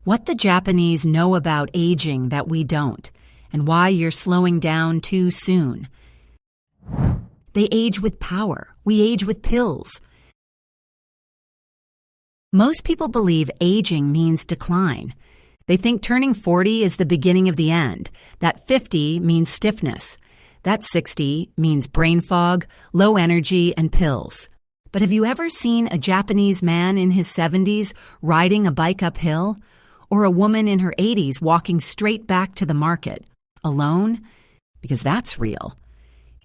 What the Japanese know about aging that we don't, and why you're slowing down too soon. They age with power. We age with pills. Most people believe aging means decline. They think turning 40 is the beginning of the end, that 50 means stiffness, that 60 means brain fog, low energy, and pills. But have you ever seen a Japanese man in his 70s riding a bike uphill? Or a woman in her 80s walking straight back to the market, alone? Because that's real.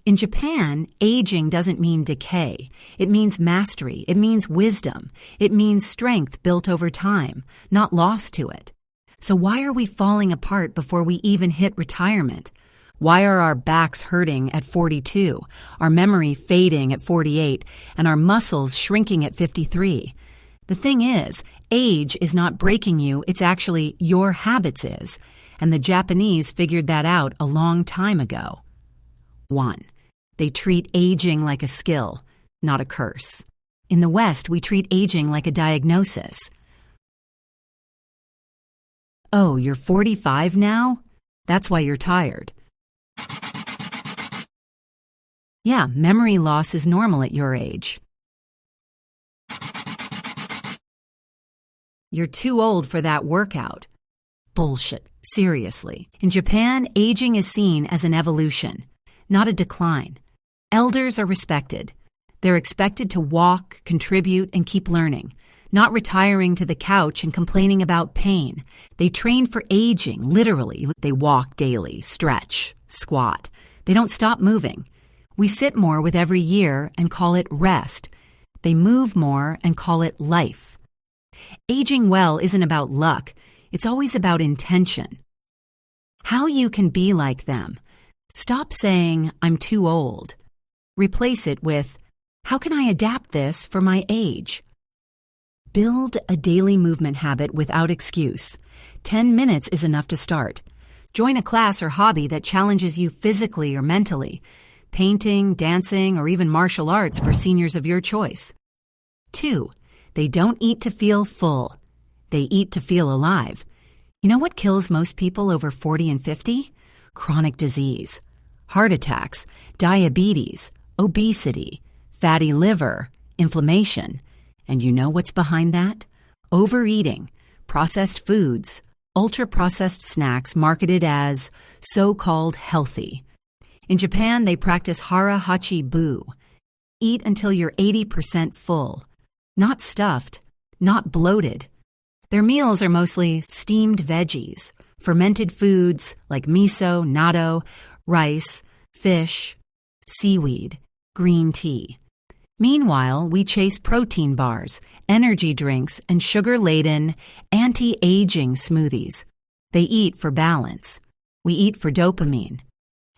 In Japan, aging doesn't mean decay. It means mastery. It means wisdom. It means strength built over time, not lost to it. So why are we falling apart before we even hit retirement? Why are our backs hurting at 42, our memory fading at 48, and our muscles shrinking at 53? The thing is, age is not breaking you, it's actually your habits is, and the Japanese figured that out a long time ago. 1. They treat aging like a skill, not a curse. In the West, we treat aging like a diagnosis. Oh, you're 45 now? That's why you're tired. Yeah, memory loss is normal at your age. You're too old for that workout. Bullshit, seriously. In Japan, aging is seen as an evolution, not a decline. Elders are respected. They're expected to walk, contribute, and keep learning, not retiring to the couch and complaining about pain. They train for aging, literally. They walk daily, stretch, squat. They don't stop moving. We sit more with every year and call it rest. They move more and call it life. Aging well isn't about luck. It's always about intention. How you can be like them. Stop saying, I'm too old. Replace it with, how can I adapt this for my age? Build a daily movement habit without excuse. 10 minutes is enough to start. Join a class or hobby that challenges you physically or mentally. Painting, dancing, or even martial arts for seniors of your choice. 2. They don't eat to feel full. They eat to feel alive. You know what kills most people over 40 and 50? Chronic disease. Heart attacks, diabetes, obesity, fatty liver, inflammation. And you know what's behind that? Overeating, processed foods, ultra-processed snacks marketed as so-called healthy. In Japan, they practice hara hachi bu. Eat until you're 80% full. Not stuffed, not bloated. Their meals are mostly steamed veggies, fermented foods like miso, natto, rice, fish, seaweed, green tea. Meanwhile, we chase protein bars, energy drinks, and sugar-laden, anti-aging smoothies. They eat for balance. We eat for dopamine.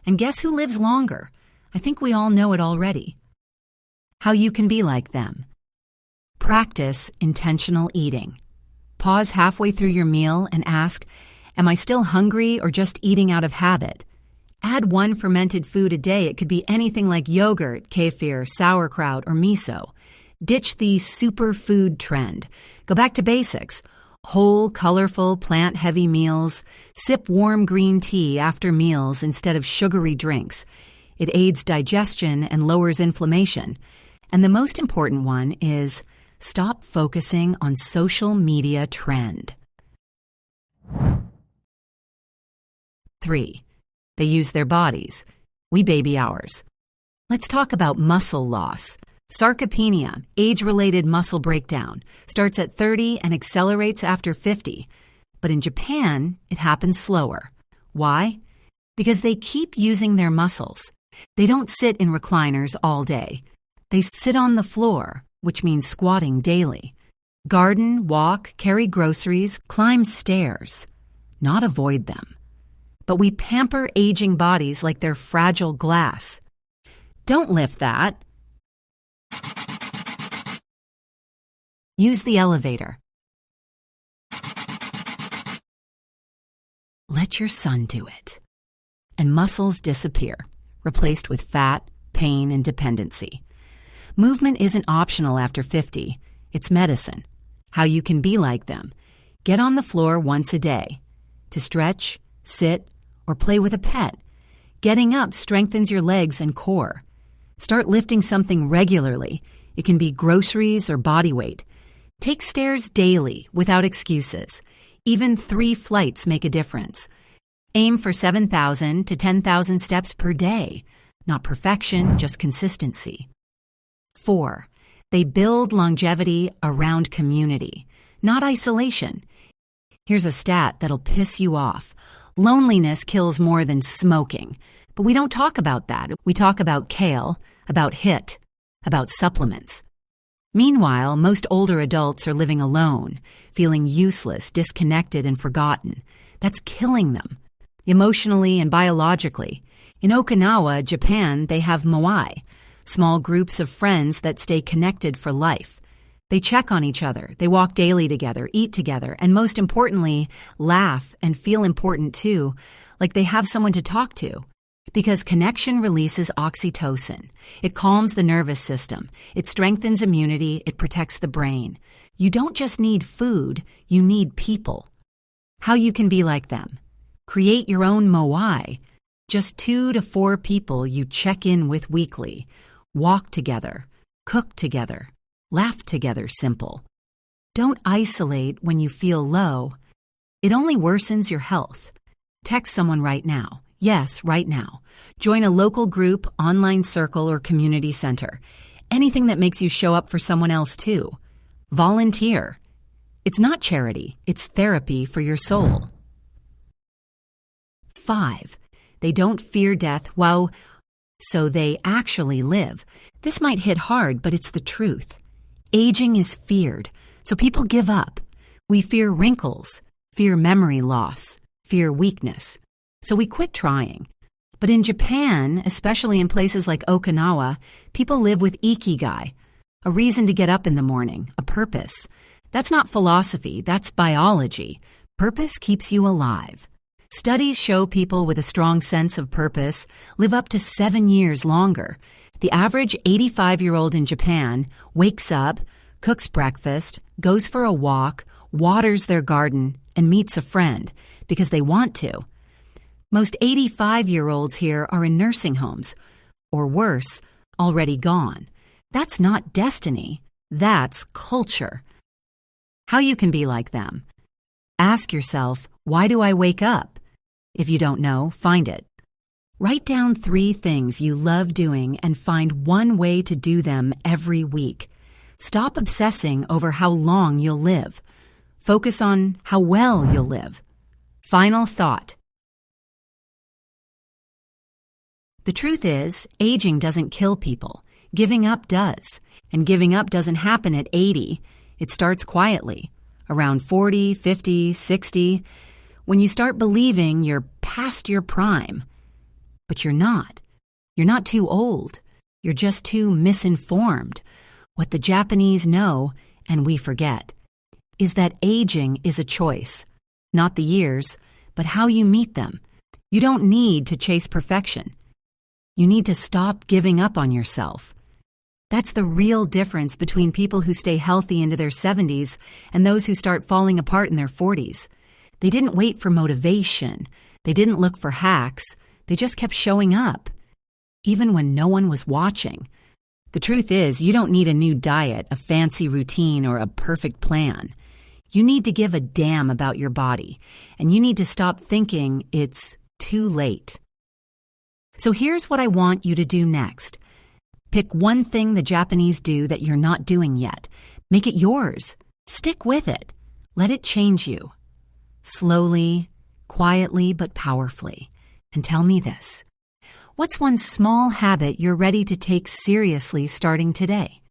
And guess who lives longer? I think we all know it already. How you can be like them. Practice intentional eating. Pause halfway through your meal and ask, am I still hungry or just eating out of habit? Add one fermented food a day. It could be anything like yogurt, kefir, sauerkraut, or miso. Ditch the superfood trend. Go back to basics. Whole, colorful, plant-heavy meals. Sip warm green tea after meals instead of sugary drinks. It aids digestion and lowers inflammation. And the most important one is stop focusing on social media trend. 3. They use their bodies. We baby ours. Let's talk about muscle loss. Sarcopenia, age-related muscle breakdown, starts at 30 and accelerates after 50. But in Japan, it happens slower. Why? Because they keep using their muscles. They don't sit in recliners all day. They sit on the floor, which means squatting daily. Garden, walk, carry groceries, climb stairs. Not avoid them. But we pamper aging bodies like they're fragile glass. Don't lift that. Use the elevator. Let your son do it. And muscles disappear, replaced with fat, pain, and dependency. Movement isn't optional after 50. It's medicine. How you can be like them. Get on the floor once a day. To stretch, sit, or play with a pet. Getting up strengthens your legs and core. Start lifting something regularly. It can be groceries or body weight. Take stairs daily without excuses. Even 3 flights make a difference. Aim for 7,000 to 10,000 steps per day. Not perfection, just consistency. 4. They build longevity around community, not isolation. Here's a stat that'll piss you off. Loneliness kills more than smoking. But we don't talk about that. We talk about kale, about HIIT, about supplements. Meanwhile, most older adults are living alone, feeling useless, disconnected, and forgotten. That's killing them, emotionally and biologically. In Okinawa, Japan, they have moai, small groups of friends that stay connected for life. They check on each other, they walk daily together, eat together, and most importantly, laugh and feel important too, like they have someone to talk to. Because connection releases oxytocin. It calms the nervous system. It strengthens immunity. It protects the brain. You don't just need food, you need people. How you can be like them. Create your own moai. Just 2 to 4 people you check in with weekly. Walk together. Cook together. Laugh together, simple. Don't isolate when you feel low. It only worsens your health. Text someone right now. Yes, right now. Join a local group, online circle, or community center. Anything that makes you show up for someone else too. Volunteer. It's not charity, it's therapy for your soul. 5. They don't fear death, so they actually live. This might hit hard, but it's the truth. Aging is feared, so people give up. We fear wrinkles, fear memory loss, fear weakness. So we quit trying. But in Japan, especially in places like Okinawa, people live with ikigai, a reason to get up in the morning, a purpose. That's not philosophy, that's biology. Purpose keeps you alive. Studies show people with a strong sense of purpose live up to 7 years longer. The average 85-year-old in Japan wakes up, cooks breakfast, goes for a walk, waters their garden, and meets a friend because they want to. Most 85-year-olds here are in nursing homes, or worse, already gone. That's not destiny, that's culture. How you can be like them. Ask yourself, why do I wake up? If you don't know, find it. Write down 3 things you love doing and find one way to do them every week. Stop obsessing over how long you'll live. Focus on how well you'll live. Final thought. The truth is, aging doesn't kill people. Giving up does. And giving up doesn't happen at 80. It starts quietly, around 40, 50, 60, when you start believing you're past your prime. But you're not. You're not too old. You're just too misinformed. What the Japanese know, and we forget, is that aging is a choice. Not the years, but how you meet them. You don't need to chase perfection. You need to stop giving up on yourself. That's the real difference between people who stay healthy into their 70s and those who start falling apart in their 40s. They didn't wait for motivation. They didn't look for hacks. They just kept showing up, even when no one was watching. The truth is, you don't need a new diet, a fancy routine, or a perfect plan. You need to give a damn about your body, and you need to stop thinking it's too late. So here's what I want you to do next. Pick one thing the Japanese do that you're not doing yet. Make it yours. Stick with it. Let it change you. Slowly, quietly, but powerfully. And tell me this. What's one small habit you're ready to take seriously starting today?